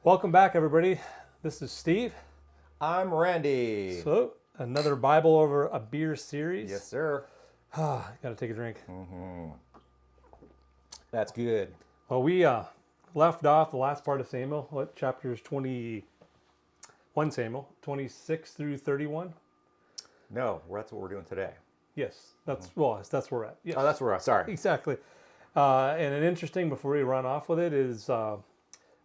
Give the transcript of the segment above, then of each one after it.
Welcome back, everybody. This is Steve. I'm Randy. So, another Bible over a beer series. Yes, sir. Got to take a drink. That's good. Well, we left off the last part of Samuel. What chapters 21 Samuel, 26 through 31? No, that's what we're doing today. Yes, that's that's where we're at. Yes. Oh, that's where I'm sorry. Exactly. And an interesting, before we run off with it, is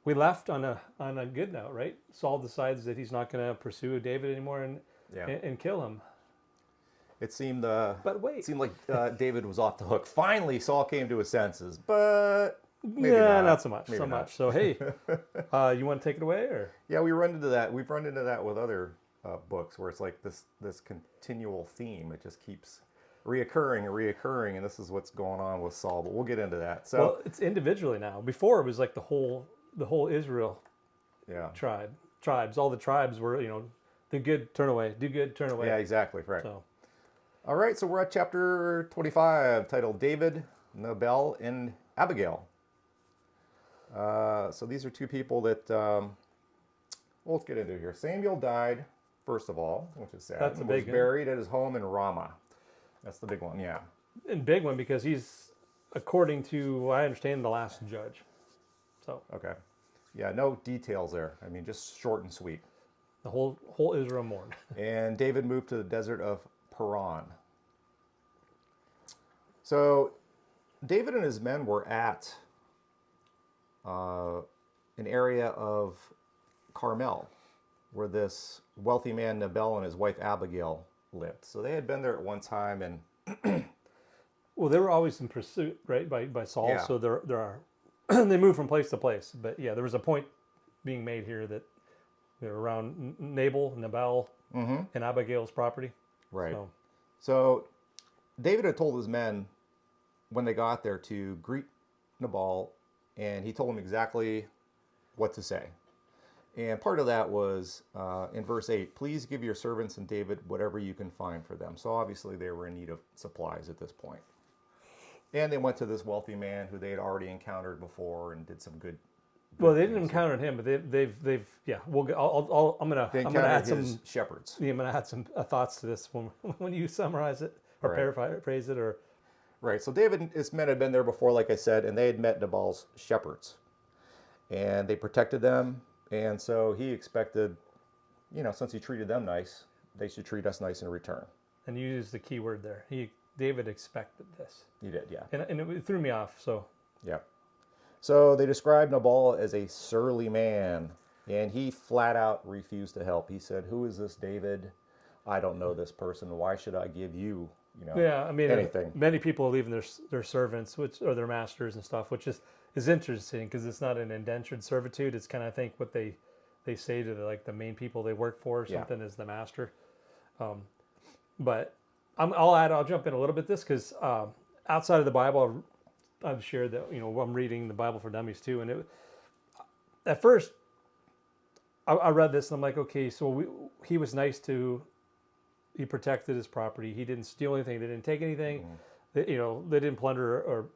we left on a good note, right? Saul decides that he's not going to pursue David anymore and kill him. It seemed, But wait. it seemed like David was off the hook. Finally, Saul came to his senses, but maybe not so much. Maybe not. So hey, you want to take it away, or? Yeah, we run into that. We've run into that with other books where it's like this continual theme. It just keeps reoccurring, and this is what's going on with Saul. But we'll get into that. So, Well, it's individually now. Before it was like the whole Israel yeah, tribes. All the tribes were, do good, turn away, do good, turn away. yeah, exactly, right. So All right, so we're at chapter 25, titled David, Nabal, and Abigail. So these are two people that, let's get into here. Samuel died, first of all, which is sad. That's a and big was one. buried at his home in Ramah. That's the big one, yeah. and big one because he's, according to what I understand, the last judge. So Okay. Yeah, no details there. I mean, just short and sweet. the whole Israel mourned. And David moved to the desert of Paran. So David and his men were at an area of Carmel where this wealthy man Nabal and his wife Abigail lived. So they had been there at one time, and Well, they were always in pursuit, right, by Saul. Yeah. So there are they move from place to place. But yeah, there was a point being made here that they're around Nabal, and Abigail's property. right. So So David had told his men when they got there to greet Nabal, and he told them exactly what to say. And part of that was in verse 8, please give your servants and David whatever you can find for them. So obviously they were in need of supplies at this point. And they went to this wealthy man who they had already encountered before and did some good. well, they didn't encounter him, but they've yeah. We'll get, I'm gonna add some his shepherds. I'm gonna add some thoughts to this when you summarize it or Right. paraphrase it or. Right. So David and his men had been there before, like I said, and they had met Nabal's shepherds. And they protected them. And so he expected, since he treated them nice, they should treat us nice in return. And you used the key word there. David expected this, He did, yeah. and it threw me off. So Yeah. So they described Nabal as a surly man, and he flat out refused to help. He said, "Who is this David? I don't know this person. Why should I give you, yeah, I mean, anything?" many people are leaving their servants, or their masters and stuff, which is interesting because it's not an indentured servitude. It's kind of, I think, what they say to the main people they work for or something is the master. But I'll jump in a little bit this because outside of the Bible, I've shared that I'm reading the Bible for Dummies too, and at first I read this and I'm like, okay, so he was nice he protected his property. He didn't steal anything. They didn't take anything. They didn't plunder or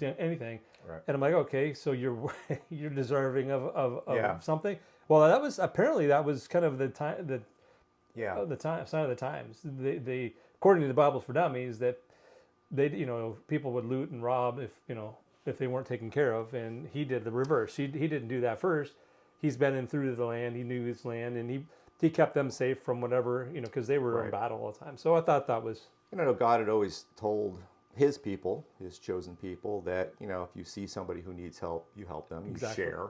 anything. Right. And I'm like, okay, so you're deserving of Yeah. something. Well, that was kind of the time Yeah. the time sign of the times. They according to the Bible for Dummies that they people would loot and rob if they weren't taken care of, and he did the reverse. He didn't do that first. He's been in through the land. He knew his land, and he kept them safe from whatever because they were in Right. battle all the time. So I thought that was God had always told his people, his chosen people, that, if you see somebody who needs help, you help them, you Exactly. share,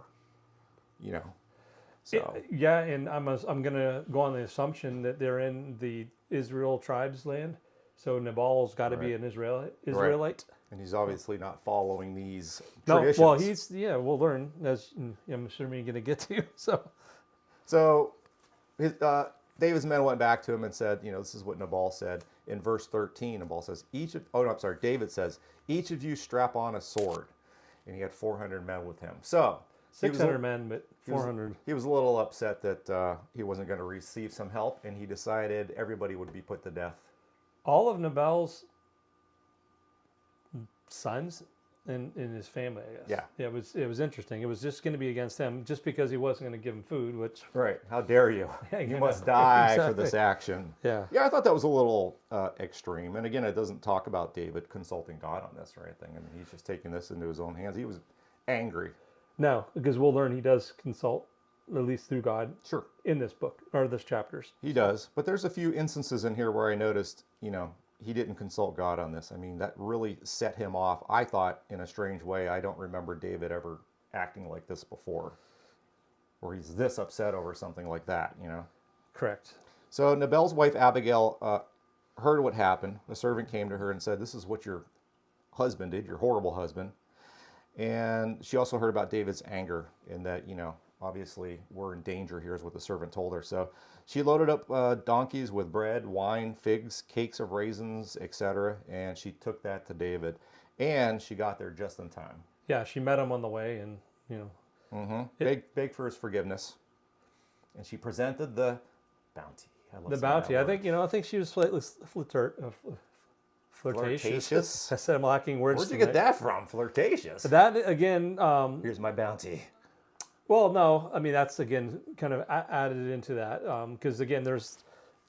So, yeah, and I'm gonna go on the assumption that they're in the Israel tribes land. So Nabal's got to be Right. an Israelite. and he's obviously not following these No, traditions. well, we'll learn as I'm assuming you're gonna get to. So David's men went back to him and said, this is what Nabal said. In verse 13, Nabal says, David says, each of you strap on a sword. And he had 400 men with him. So 600 men, but 400. He was a little upset that he wasn't going to receive some help, and he decided everybody would be put to death. All of Nabal's sons in his family, I guess. Yeah. It was interesting. It was just going to be against him just because he wasn't going to give him food, which Right. How dare you? Yeah, You I must know. die for Exactly. this action. Yeah. Yeah, I thought that was a little extreme. And again, it doesn't talk about David consulting God on this or anything. I mean, he's just taking this into his own hands. He was angry. No, because we'll learn he does consult, at least through God, Sure. in this book or this chapters. He does. But there's a few instances in here where I noticed, he didn't consult God on this. I mean, that really set him off. I thought, in a strange way, I don't remember David ever acting like this before, where he's this upset over something like that, Correct. So Nabal's wife, Abigail, heard what happened. The servant came to her and said, "This is what your husband did, your horrible husband." And she also heard about David's anger and that, obviously we're in danger here is what the servant told her. So she loaded up donkeys with bread, wine, figs, cakes of raisins, etc. And she took that to David. And she got there just in time. Yeah, she met him on the way and, Begged for his forgiveness. And she presented the bounty. I love the saying bounty. that I word. think she was slightly flirtatious. Flirtatious? I said I'm lacking words. Where'd you get that from? Flirtatious. That again. Here's my bounty. Well, no, I mean that's again kind of added into that because again, there's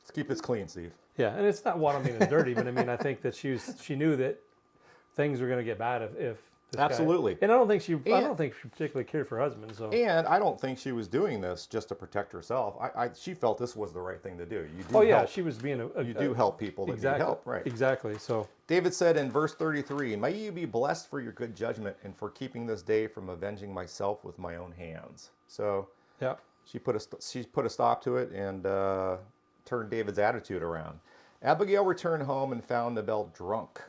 Let's keep this clean, Steve. yeah, and it's not what I mean is dirty, but I mean I think that she knew that things were going to get bad if this Absolutely. guy, and I don't think she particularly cared for her husband. So And I don't think she was doing this just to protect herself. she felt this was the right thing to do. You do oh yeah, help. she was being You do help people that exactly need help, right? exactly. So David said in verse 33, "May you be blessed for your good judgment and for keeping this day from avenging myself with my own hands." So yeah, she put a stop to it and turned David's attitude around. Abigail returned home and found Nabal drunk.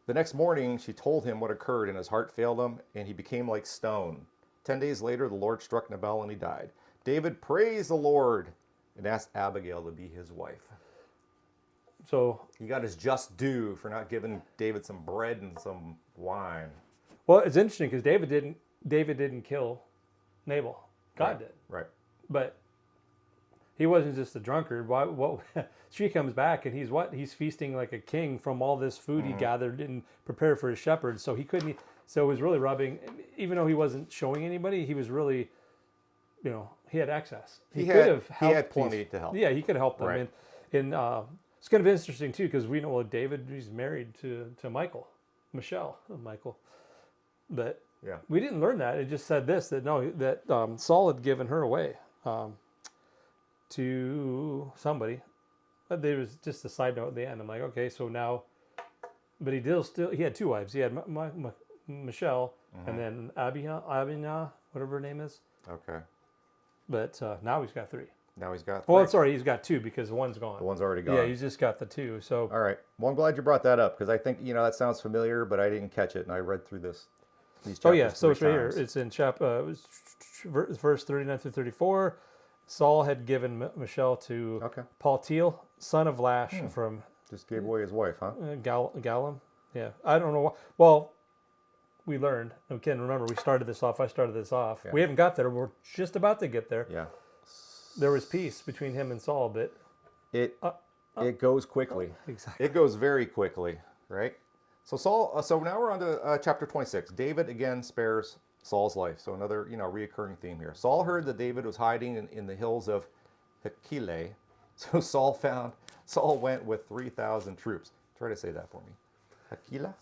The next morning, she told him what occurred, and his heart failed him, and he became like stone. 10 days later, the Lord struck Nabal, and he died. David praised the Lord and asked Abigail to be his wife. so He got his just due for not giving David some bread and some wine. well, it's interesting because David didn't kill Nabal. God Right. did. Right. But he wasn't just a drunkard. What? She comes back and he's feasting like a king from all this food he gathered and prepared for his shepherds. So he couldn't. So it was really rubbing. Even though he wasn't showing anybody, he was really, he had access. He had plenty to help. Yeah, he could help them. Right. And it's kind of interesting too because we know David. He's married to Michelle, Michael, but. Yeah. We didn't learn that. It just said this, that Saul had given her away to somebody. But there was just a side note at the end. I'm like, okay, so now, but he had two wives. He had Michelle and then Abina, whatever her name is. Okay. But now he's got three. Now he's got Well, three. sorry, he's got two because one's gone. The one's already gone. Yeah, he's just got the two. So All right. Well, I'm glad you brought that up because I think, that sounds familiar, but I didn't catch it, and I read through these chapters oh yeah, so it's three right here. times. It's in verse 39 through 34. Saul had given Michelle to Okay. Paltiel, son of Lash from Just gave away his wife, huh? Gallim. Yeah, I don't know. Well, we learned. Again, remember we started this off. I started this off. Yeah. We haven't got there. We're just about to get there. Yeah. There was peace between him and Saul, but It goes quickly. exactly. It goes very quickly, right? So so now we're on to chapter 26. David again spares Saul's life. So another, reoccurring theme here. Saul heard that David was hiding in the hills of Hakile. So Saul went with 3,000 troops. Try to say that for me. Hakila?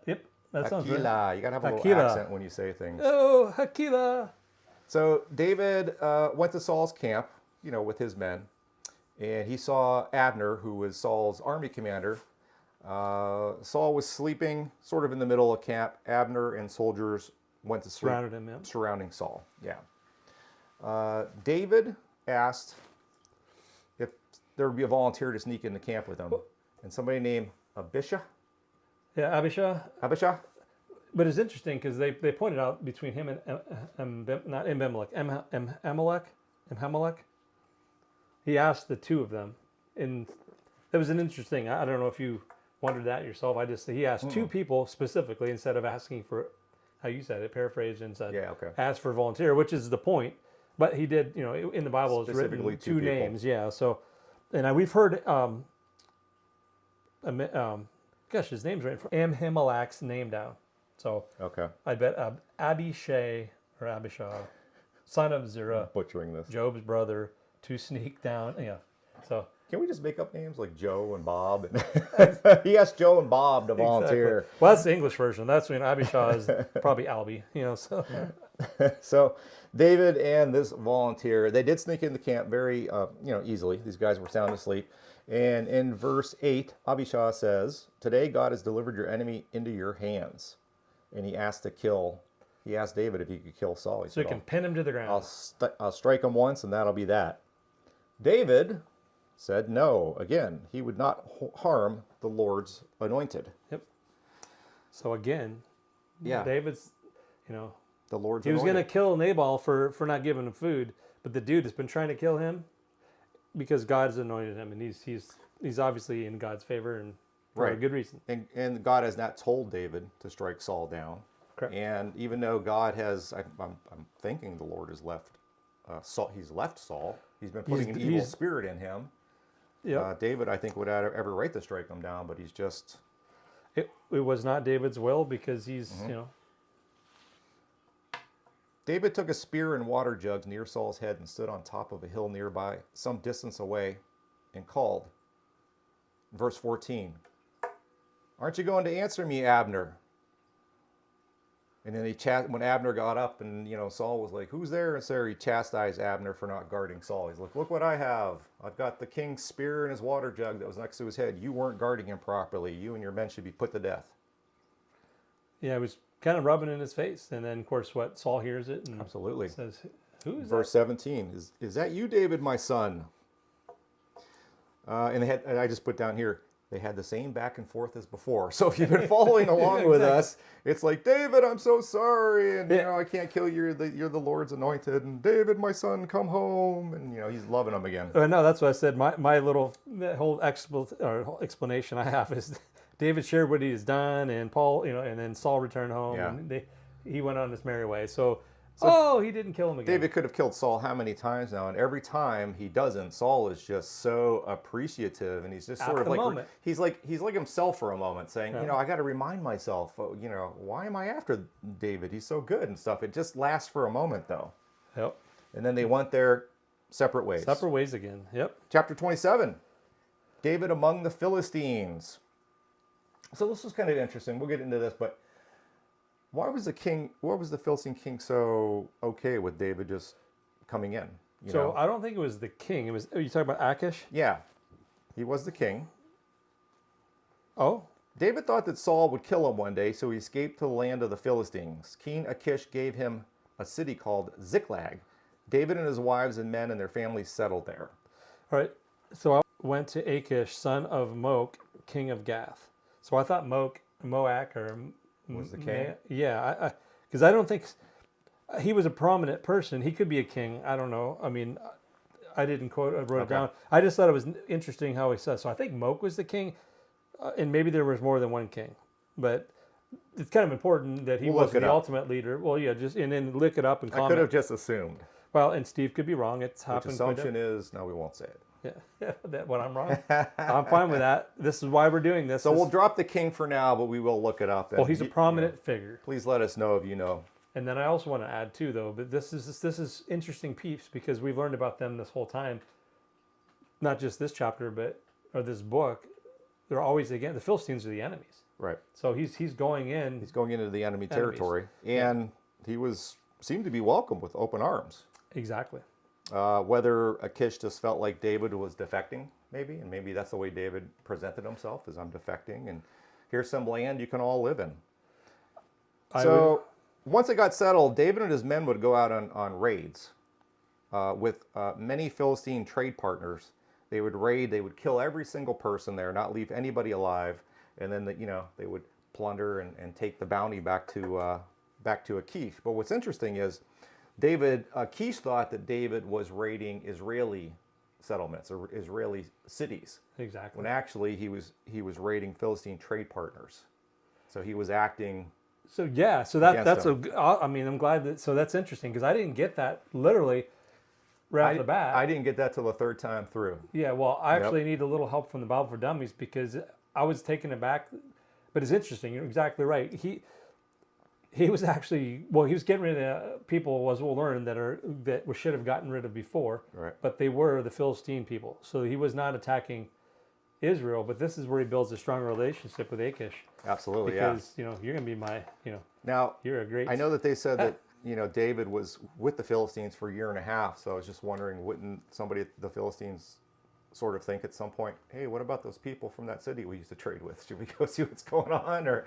Yep, that sounds right. Hakila. You got to have a little Hakila. accent when you say things. Oh, Hakila. So David went to Saul's camp, with his men. And he saw Abner, who was Saul's army commander. Saul was sleeping sort of in the middle of camp. Abner and soldiers went to sleep. Surrounded him, yeah. Surrounding Saul, yeah. David asked if there would be a volunteer to sneak in the camp with him. And somebody named Abishai. Yeah, Abishai. But it's interesting because they pointed out between him and not Amalek. He asked the two of them, and that was an interesting. I don't know if you wondered that yourself. He asked two people specifically instead of asking for, how you said it, paraphrased and said, Yeah, okay. ask for a volunteer, which is the point. But he did, in the Bible it's written Specifically two two people. names. Yeah, so, and we've heard, gosh, his name's right. Amhimelech's name down. So Okay. I bet Abishai, son of Zerah, Butchering this. Job's brother, to sneak down. Yeah. So Can we just make up names like Joe and Bob? He asked Joe and Bob to volunteer. exactly. Well, that's the English version. That's when Abishai is probably Albie. So So David and this volunteer, they did sneak into camp very, easily. These guys were sound asleep. And in verse 8, Abishai says, "Today God has delivered your enemy into your hands." And he asked David if he could kill Saul. He so you said, can pin him to the ground. I'll strike him once and that'll be that. David said no. Again, he would not harm the Lord's anointed. Yep. So again, Yeah. David's, The Lord's he was anointed. going to kill Nabal for not giving him food, but the dude has been trying to kill him because God's anointed him, and he's obviously in God's favor and for a Right. good reason. And God has not told David to strike Saul down. Correct. And even though God has, I'm thinking the Lord has left Saul. He's left Saul. He's been putting an evil spirit in him. Yeah. David, I think, would have every right to strike him down, but he's just. It was not David's will because he's David took a spear and water jugs near Saul's head and stood on top of a hill nearby, some distance away, and called. Verse 14. "Aren't you going to answer me, Abner?" And then when Abner got up and, Saul was like, "Who's there?" And so he chastised Abner for not guarding Saul. He's like, "Look what I have. I've got the king's spear and his water jug that was next to his head. You weren't guarding him properly. You and your men should be put to death." Yeah, it was kind of rubbing in his face. And then, of course, Saul hears it and Absolutely. says, "Who is Verse 17, is that you, David, my son? And I just put down here, they had the same back and forth as before. So if you've been following along with us, it's like, "David, I'm so sorry. And, I can't kill you. You're the Lord's anointed. And David, my son, come home." And, he's loving him again. that?" No, that's what I said. My little whole explanation I have is David shared what he has done, and Paul, and then Saul returned home, Yeah. and he went on his merry way. So he didn't kill him again. David could have killed Saul how many times now? And every time he doesn't, Saul is just so appreciative, and he's just sort At of the like moment. he's like himself for a moment, saying, "I got to remind myself, why am I after David? He's so good and stuff." It just lasts for a moment though, Yep. and then they went their separate ways. Separate ways again. Yep. Chapter 27, David among the Philistines. So this was kind of interesting. We'll get into this, but why was the Philistine king so okay with David just coming in? So I don't think it was the king. It was. Are you talking about Achish? Yeah, he was the king. Oh, David thought that Saul would kill him one day, so he escaped to the land of the Philistines. King Achish gave him a city called Ziklag. David and his wives and men and their families settled there. all right. So I went to Achish, son of Moak, king of Gath. So I thought Moak or Was the king? Yeah, because I don't think he was a prominent person. He could be a king. I don't know. I mean, I didn't quote. I wrote it down. I just thought it was interesting how he says. So I think Moak was the king, and maybe there was more than one king, but it's kind of important that he We'll was look it the up. ultimate leader. Well, yeah, and then look it up and I comment. could have just assumed. Well, and Steve could be wrong. It's Which happened. assumption is, no, we won't say it. Yeah, when I'm wrong, I'm fine with that. This is why we're doing this. So we'll drop the king for now, but we will look it up. Well, he's a prominent figure. Please let us know if you know. And then I also want to add too, though, but this is interesting peeps because we've learned about them this whole time. Not just this chapter, or this book. They're always the Philistines are the enemies. Right. So he's going in. He's going into the enemy territory, and he seemed to be welcomed with open arms. Exactly. Whether Achish just felt like David was defecting, maybe, and maybe that's the way David presented himself, as I'm defecting, and here's some land you can all live in. Once it got settled, David and his men would go out on raids with many Philistine trade partners. They would raid, they would kill every single person there, not leave anybody alive, and then they would plunder and take the bounty back to Achish. But what's interesting is Achish thought that David was raiding Israeli settlements or Israeli cities. Exactly. When actually he was raiding Philistine trade partners. So he was acting. So that's I'm glad that. So that's interesting because I didn't get that literally right off the bat. I didn't get that till the third time through. Yeah. Well, I actually need a little help from the Bible for Dummies because I was taken aback. But it's interesting. You're exactly right. he was actually, well, he was getting rid of people, as we'll learn, that we should have gotten rid of before. Right. But they were the Philistine people. So he was not attacking Israel, but this is where he builds a strong relationship with Achish. Absolutely, because, you're going to be my, Now, you're a great... I know that they said that, David was with the Philistines for a year and a half. So I was just wondering, wouldn't somebody at the Philistines sort of think at some point, hey, what about those people from that city we used to trade with? Should we go see what's going on? Or,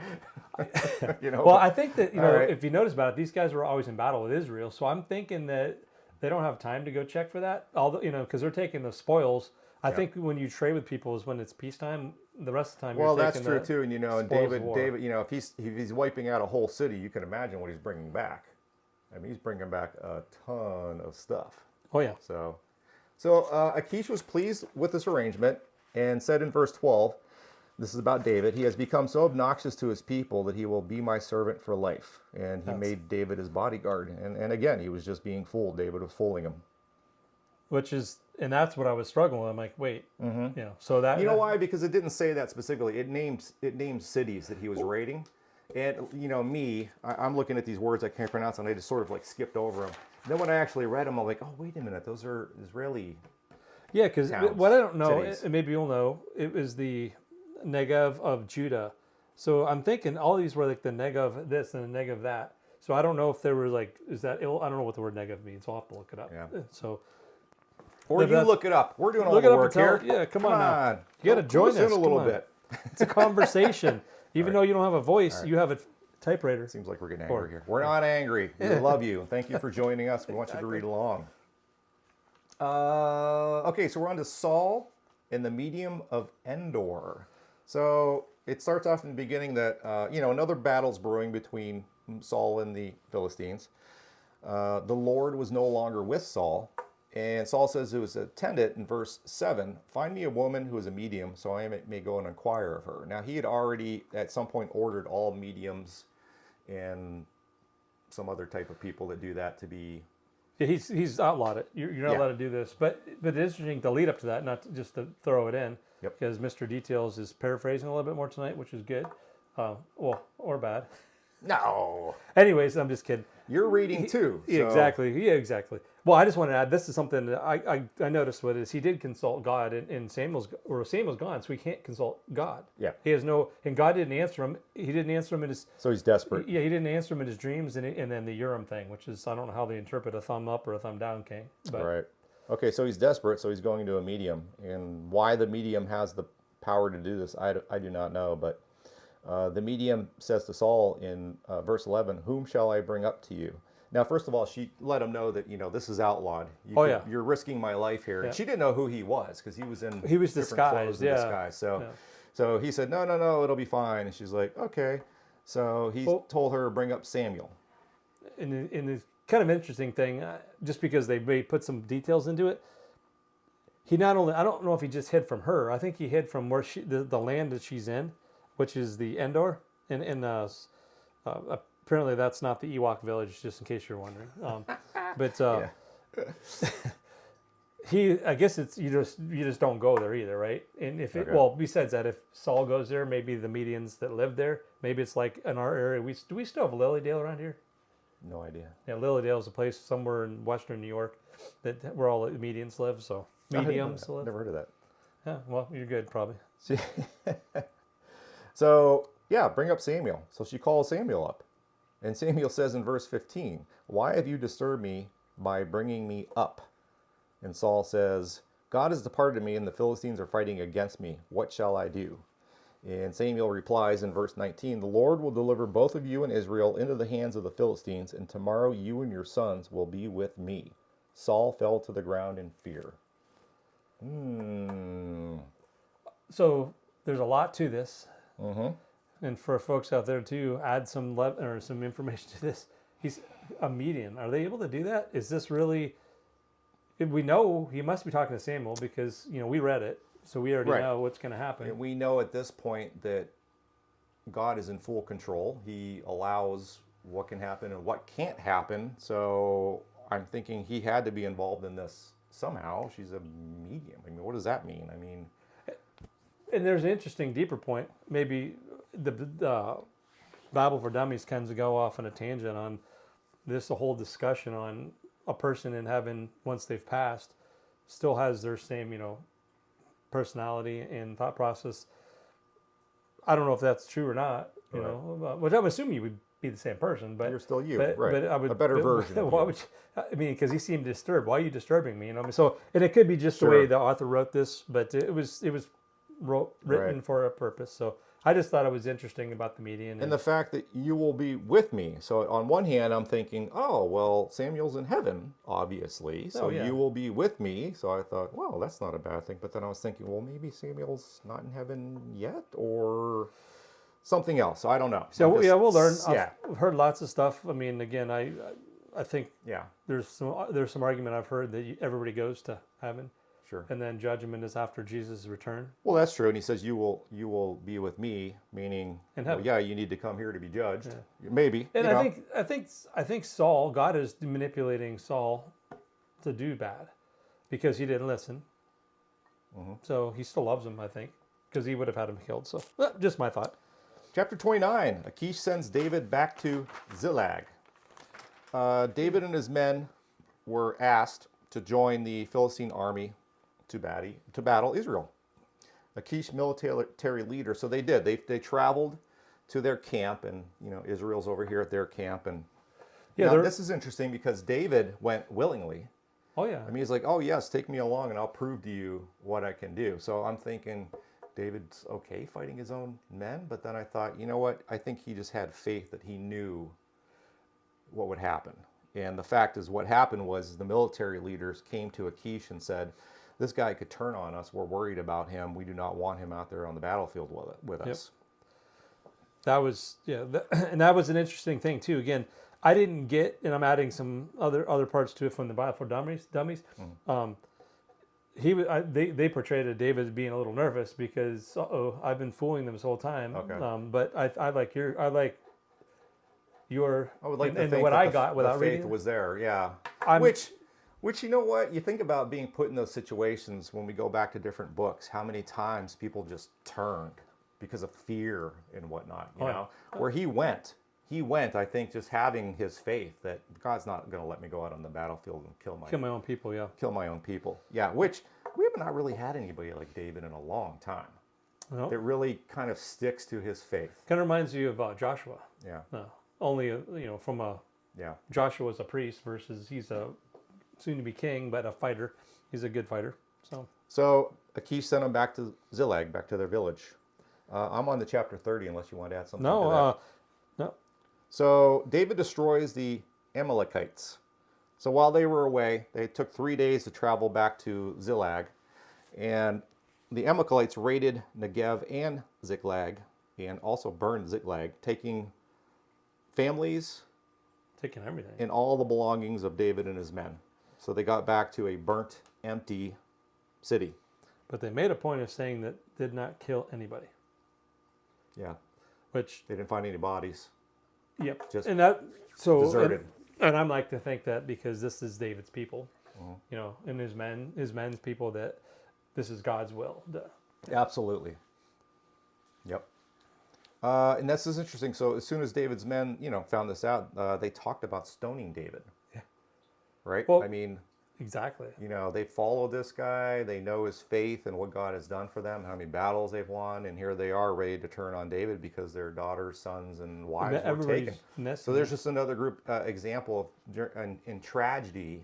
Well, I think that, right. if you notice about it, these guys were always in battle with Israel. So I'm thinking that they don't have time to go check for that. Although, because they're taking the spoils. I think when you trade with people is when it's peacetime. The rest of the time, Well, you're that's taking true the too. And spoils of war. David, if he's wiping out a whole city, you can imagine what he's bringing back. I mean, he's bringing back a ton of stuff. Oh yeah. So Achish was pleased with this arrangement and said in verse 12, this is about David, he has become so obnoxious to his people that he will be my servant for life. And he made David his bodyguard. And again, he was just being fooled. David was fooling him. And that's what I was struggling with. I'm like, wait, so that... You know why? Because it didn't say that specifically. It named cities that he was raiding. And, I'm looking at these words I can't pronounce, and I just sort of like skipped over them. And then when I actually read them, I'm like, oh, wait a minute, those are Israeli. Yeah, because what I don't know, cities. and maybe you'll know, it was the Negev of Judah. So I'm thinking all these were like the Negev this and the Negev that. So I don't know if there were like, I don't know what the word Negev means. I'll have to look it up. Yeah. So... Or you look it up. We're doing all the work here. Yeah, come on now. You got to Join join us in a little bit. It's a conversation. Even though you don't have a voice, you have a typewriter. Seems like we're getting angry here. We're not angry. We love you. Thank you for joining us. We want you to read along. Okay, so we're on to Saul in the medium of Endor. So it starts off in the beginning that, another battle's brewing between Saul and the Philistines. The Lord was no longer with Saul. And Saul says to his attendant in verse 7, find me a woman who is a medium so I may go and inquire of her. Now, he had already at some point ordered all mediums and some other type of people that do that to be... Yeah, he's outlawed it. You're not allowed to do this. But it's interesting to lead up to that, not just to throw it in. Yep. Because Mr. Details is paraphrasing a little bit more tonight, which is good. Or bad. No. Anyways, I'm just kidding. You're reading too. So. Exactly. Yeah, exactly. Well, I just want to add, this is something that I noticed what is he did consult God in Samuel's gone, so he can't consult God. Yeah. He has and God didn't answer him. He didn't answer him in his... So he's desperate. Yeah, he didn't answer him in his dreams, and then the Urim thing, which is, I don't know how they interpret a thumb up or a thumb down, okay? But, right. Okay, so he's desperate, so he's going to a medium. And why the medium has the power to do this, I do not know, but... the medium says to Saul in verse 11, whom shall I bring up to you? Now, first of all, she let him know that, this is outlawed. You're risking my life here. Yeah. And she didn't know who he was because he was disguised. So he said, no, it'll be fine. And she's like, okay. So he told her to bring up Samuel. And the kind of interesting thing, just because they may put some details into it, he not only, I don't know if he just hid from her. I think he hid from where the land that she's in, which is the Endor, and apparently that's not the Ewok village, just in case you're wondering. I guess it's you just don't go there either, right? And besides that, if Saul goes there, maybe the Medians that live there, maybe it's like in our area. Do we still have Lilydale around here? No idea. Yeah, Lilydale is a place somewhere in western New York where all the Medians live. So mediums live. Never heard of that. Yeah, well, you're good probably. So, bring up Samuel. So she calls Samuel up. And Samuel says in verse 15, why have you disturbed me by bringing me up? And Saul says, God has departed me and the Philistines are fighting against me. What shall I do? And Samuel replies in verse 19, the Lord will deliver both of you and Israel into the hands of the Philistines, and tomorrow you and your sons will be with me. Saul fell to the ground in fear. So there's a lot to this. Mm-hmm. And for folks out there too, add some information to this. He's a median. Are they able to do that? Is this really? We know he must be talking to Samuel because we read it, so we already know what's going to happen. And we know at this point that God is in full control. He allows what can happen and what can't happen. So I'm thinking he had to be involved in this somehow. She's a medium. I mean, what does that mean? I mean. And there's an interesting deeper point. Maybe the Bible for Dummies tends to go off on a tangent on this whole discussion on a person in heaven once they've passed still has their same, personality and thought process. I don't know if that's true or not, you know, which I'm assuming you would be the same person, but you're still you, but, right? But I would, a better version. Why would you, I mean, because he seemed disturbed. Why are you disturbing me? You know, I mean, so and it could be just the way the author wrote this, but it was written for a purpose. So I just thought it was interesting about the median and the fact that you will be with me. So on one hand, I'm thinking, oh well, Samuel's in heaven, obviously, so you will be with me. So I thought, well, that's not a bad thing. But then I was thinking, well, maybe Samuel's not in heaven yet, or something else. So I don't know. So we'll learn. I've heard lots of stuff. I mean, again, I think there's some argument I've heard that everybody goes to heaven. Sure. And then judgment is after Jesus' return. Well, that's true. And he says, you will be with me, meaning, you need to come here to be judged. Yeah. Maybe. And I think Saul, God is manipulating Saul to do bad because he didn't listen. Mm-hmm. So he still loves him, I think, because he would have had him killed. So just my thought. Chapter 29, Achish sends David back to Ziklag. David and his men were asked to join the Philistine army to battle Israel. Achish, military leader, so they did. They traveled to their camp, and Israel's over here at their camp. And this is interesting because David went willingly. Oh yeah. I mean, he's like, oh yes, take me along, and I'll prove to you what I can do. So I'm thinking, David's okay fighting his own men, but then I thought, you know what? I think he just had faith that he knew what would happen. And the fact is, what happened was the military leaders came to Achish and said, this guy could turn on us. We're worried about him. We do not want him out there on the battlefield with us. That was, and that was an interesting thing too. Again, I didn't get, and I'm adding some other parts to it from the Bible for Dummies. Mm-hmm. They portrayed David as being a little nervous because I've been fooling them this whole time. Okay. But I like your I would like to think what that I got without the faith reading was there. Yeah. Which you know what, you think about being put in those situations when we go back to different books, how many times people just turned because of fear and whatnot, you know? Where he went, I think, just having his faith that God's not going to let me go out on the battlefield and kill my own people. Kill my own people. Yeah, which we have not really had anybody like David in a long time. No. That really kind of sticks to his faith. Kind of reminds you of Joshua. Yeah. Only, from Joshua's a priest versus he's a soon to be king, but a fighter. He's a good fighter. So Achish sent them back to Ziklag, back to their village. I'm on the chapter 30, unless you want to add something to that. No. So David destroys the Amalekites. So while they were away, they took 3 days to travel back to Ziklag, and the Amalekites raided Negev and Ziklag, and also burned Ziklag, taking families, taking everything, and all the belongings of David and his men. So they got back to a burnt, empty city. But they made a point of saying that did not kill anybody. Yeah. Which they didn't find any bodies. Yep. Just deserted. And I'm like to think that because this is David's people, and his men's people, that this is God's will. Absolutely. Yep. And this is interesting. So as soon as David's men, found this out, they talked about stoning David. Yeah. Right? Well, I mean, exactly. They follow this guy. They know his faith and what God has done for them, how many battles they've won, and here they are ready to turn on David because their daughters, sons, and wives were taken. So there's just another group example of in tragedy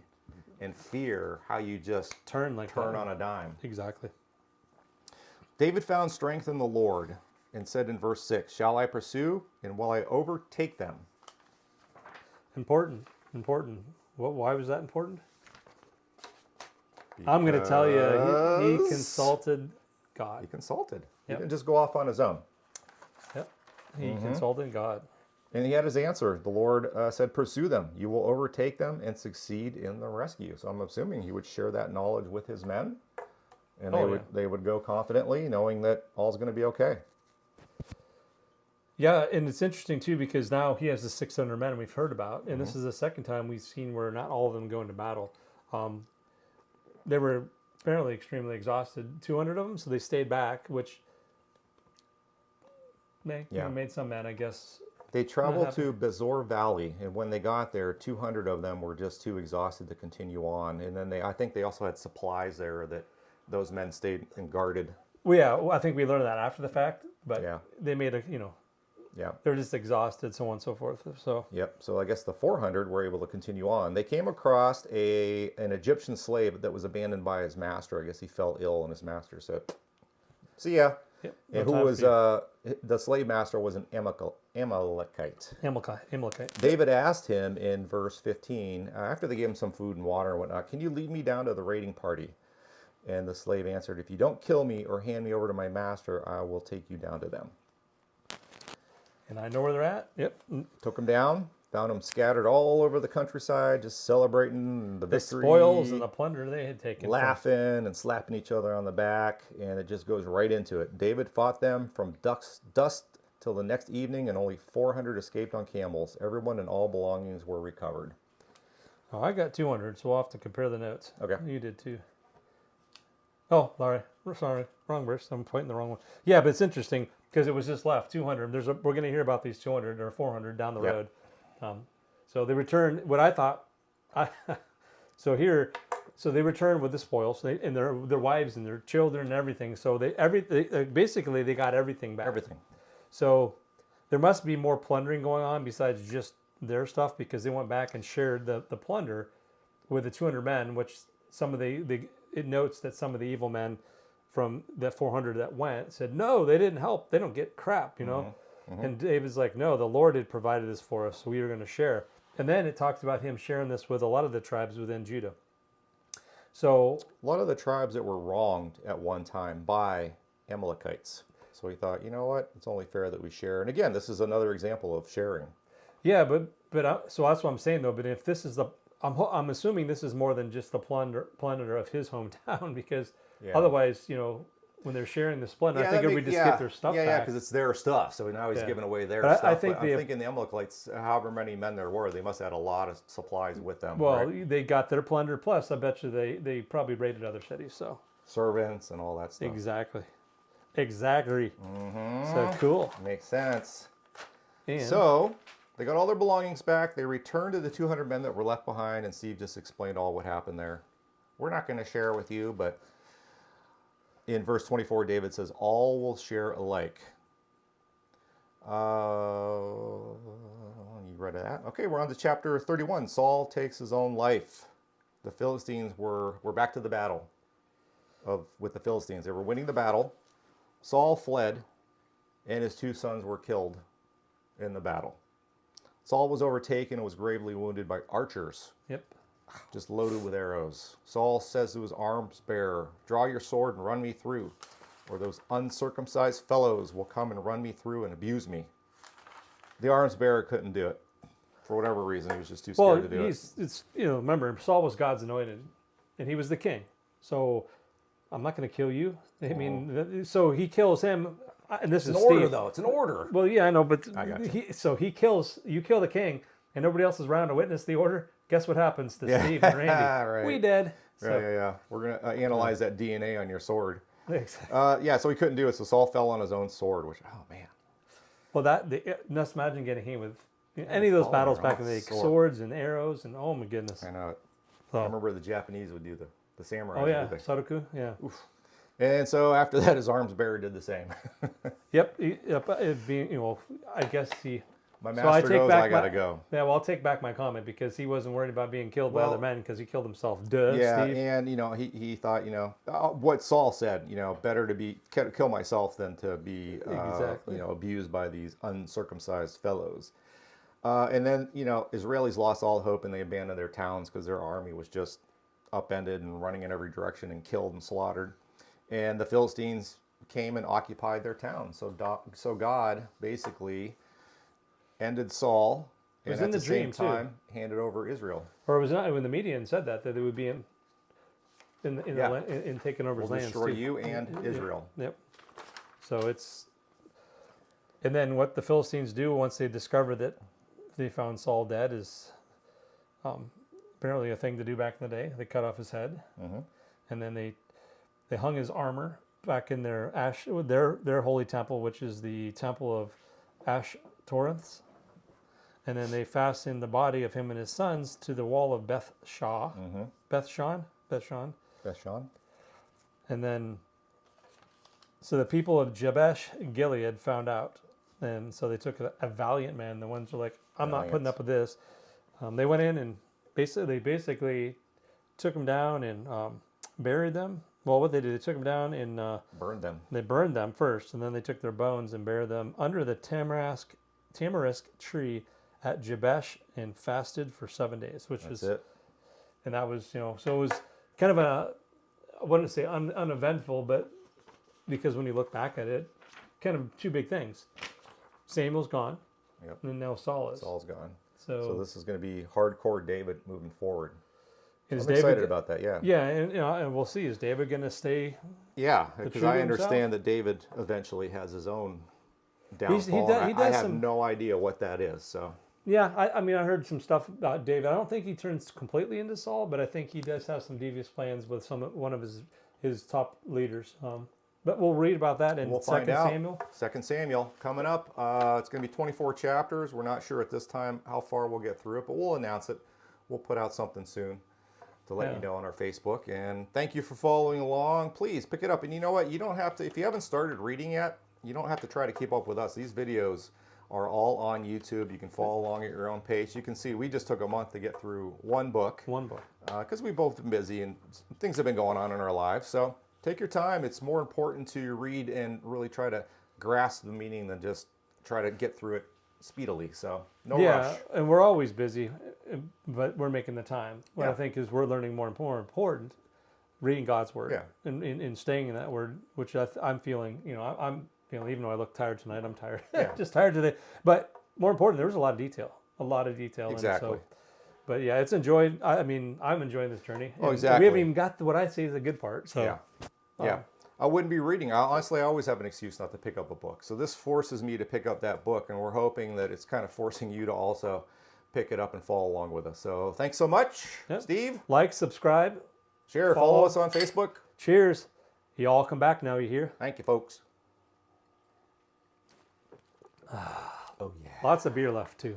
and fear, how you just turn on a dime. Exactly. David found strength in the Lord and said in verse 6, "Shall I pursue, and will I overtake them?" Important. Why was that important? Because I'm going to tell you, he consulted God. He consulted. Yep. He didn't just go off on his own. Yep. He consulted God. And he had his answer. The Lord said, "Pursue them. You will overtake them and succeed in the rescue." So I'm assuming he would share that knowledge with his men. And they would go confidently, knowing that all's going to be okay. Yeah, and it's interesting too because now he has the 600 men we've heard about, and this is the second time we've seen where not all of them go into battle. They were apparently extremely exhausted, 200 of them, so they stayed back, which made some men, I guess, They traveled to Bezor Valley, and when they got there, 200 of them were just too exhausted to continue on. And then I think they also had supplies there that those men stayed and guarded. Well, yeah, I think we learned that after the fact, but Yeah. they made Yeah. they're just exhausted, so on and so forth. So Yep. So I guess the 400 were able to continue on. They came across an Egyptian slave that was abandoned by his master. I guess he fell ill, and his master said, "See ya." yep, And no who time was for the slave master was an Amalekite. you. Amalekite. David asked him in verse 15, after they gave him some food and water and whatnot, "Can you lead me down to the raiding party?" And the slave answered, "If you don't kill me or hand me over to my master, I will take you down to them." And I know where they're at. Yep. Took them down, found them scattered all over the countryside, just celebrating the victory. Spoils and the plunder they had taken. Laughing and slapping each other on the back, and it just goes right into it. David fought them from dusk till the next evening, and only 400 escaped on camels. Everyone and all belongings were recovered. Oh, I got 200, so we'll have to compare the notes. Okay. You did too. Oh, Larry, sorry, wrong verse. I'm pointing the wrong one. Yeah, but it's interesting because it was just left 200. We're going to hear about these 200 or 400 down the road. So they returned. What I thought, so they returned with the spoils, and their wives and their children and everything. So basically they got everything back. Everything. So there must be more plundering going on besides just their stuff, because they went back and shared the plunder with the 200 men, which it notes that some of the evil men from that 400 that went said, no, they didn't help. They don't get crap, And David's like, no, the Lord had provided this for us, so we are going to share. And then it talks about him sharing this with a lot of the tribes within Judah. So a lot of the tribes that were wronged at one time by Amalekites. So he thought, you know what? It's only fair that we share. And again, this is another example of sharing. Yeah, but so that's what I'm saying though. But if this is I'm assuming this is more than just the plunder of his hometown, because otherwise, when they're sharing the splendor, I think everybody just get their stuff back. Yeah, because it's their stuff. So now he's giving away their stuff. I'm thinking the Amalekites, however many men there were, they must have had a lot of supplies with them. Well, right? They got their plunder. Plus, I bet you they probably raided other cities. So servants and all that stuff. Exactly. Mm-hmm. So cool. Makes sense. And so they got all their belongings back. They returned to the 200 men that were left behind, and Steve just explained all what happened there. We're not going to share with you, but in verse 24, David says, all will share alike. You read that? Okay, we're on to chapter 31. Saul takes his own life. The Philistines were back to the battle with the Philistines. They were winning the battle. Saul fled, and his 2 sons were killed in the battle. Saul was overtaken and was gravely wounded by archers. Yep. Just loaded with arrows. Saul says to his arms bearer, draw your sword and run me through, or those uncircumcised fellows will come and run me through and abuse me. The arms bearer couldn't do it. For whatever reason, he was just too scared to do it. Remember, Saul was God's anointed, and he was the king. So I'm not going to kill you. I mean, so he kills him. And this is an order, though. It's an order. Well, yeah, I know, but I got you. You kill the king, and nobody else is around to witness the order. Guess what happens to Steve and Randy? Right. We dead. So, yeah. We're going to analyze that DNA on your sword. Exactly. So he couldn't do it. So Saul fell on his own sword, which, oh, man. Well, just imagine getting hit with any of those battles back in the day. Swords and arrows, and oh, my goodness. I know it. I remember the Japanese would do the samurai. Oh, yeah. Saruku, yeah. Oof. And so after that, his arms bearer did the same. Yep. It'd be, I guess he... My master goes, I gotta go. Yeah, well, I'll take back my comment because he wasn't worried about being killed by other men because he killed himself. Duh, yeah, Steve. And, he thought, what Saul said, better to kill myself than to be, abused by these uncircumcised fellows. And then, Israelis lost all hope and they abandoned their towns because their army was just upended and running in every direction and killed and slaughtered. And the Philistines came and occupied their town. So God basically ended Saul, and at the same time handed over Israel. Or it was not when the Median said that they would be in taking over his land. Destroy you and Israel. Yep. So it's, and then what the Philistines do once they discover that they found Saul dead is apparently a thing to do back in the day. They cut off his head, and then they hung his armor back in their holy temple, which is the temple of Ashtoreth. And then they fastened the body of him and his sons to the wall of Beth-Shan. And then, so the people of Jabesh Gilead found out. And so they took a valiant man. The ones were like, I'm not putting up with this. They went in and basically took them down and buried them. Well, what they did, they took them down and burned them. They burned them first, and then they took their bones and buried them under the tamarisk tree at Jabesh and fasted for 7 days, That's it. And that was, so it was kind of I wouldn't say uneventful, but because when you look back at it, kind of two big things. Samuel's gone, and now Saul is. Saul's gone. So this is going to be hardcore David moving forward. I'm David, excited about that, yeah. Yeah, and we'll see. Is David going to stay? Yeah, because I understand that David eventually has his own downfall. I have no idea what that is, so... Yeah, I mean, I heard some stuff about David. I don't think he turns completely into Saul, but I think he does have some devious plans with one of his top leaders. But we'll read about that in 2 Samuel. 2 Samuel coming up. It's going to be 24 chapters. We're not sure at this time how far we'll get through it, but we'll announce it. We'll put out something soon to let you know on our Facebook. And thank you for following along. Please pick it up. And you know what? You don't have to, if you haven't started reading yet, you don't have to try to keep up with us. These videos are all on YouTube. You can follow along at your own pace. You can see we just took a month to get through one book. Because we've both been busy and things have been going on in our lives. So take your time. It's more important to read and really try to grasp the meaning than just try to get through it speedily. So no rush. Yeah, and we're always busy, but we're making the time. What I think is we're learning more important, reading God's Word and staying in that Word, which I'm feeling, I'm feeling, even though I look tired tonight, I'm tired. Just tired today. But more important, there was a lot of detail. Exactly. And so, but yeah, it's enjoyed. I mean, I'm enjoying this journey. Oh, exactly. We haven't even got to what I see is a good part. So yeah. I wouldn't be reading. Honestly, I always have an excuse not to pick up a book. So this forces me to pick up that book, and we're hoping that it's kind of forcing you to also pick it up and follow along with us. So thanks so much, Steve. Like, subscribe, share, follow us on Facebook. Cheers. You all come back now, you hear? Thank you, folks. Oh, yeah. Lots of beer left, too.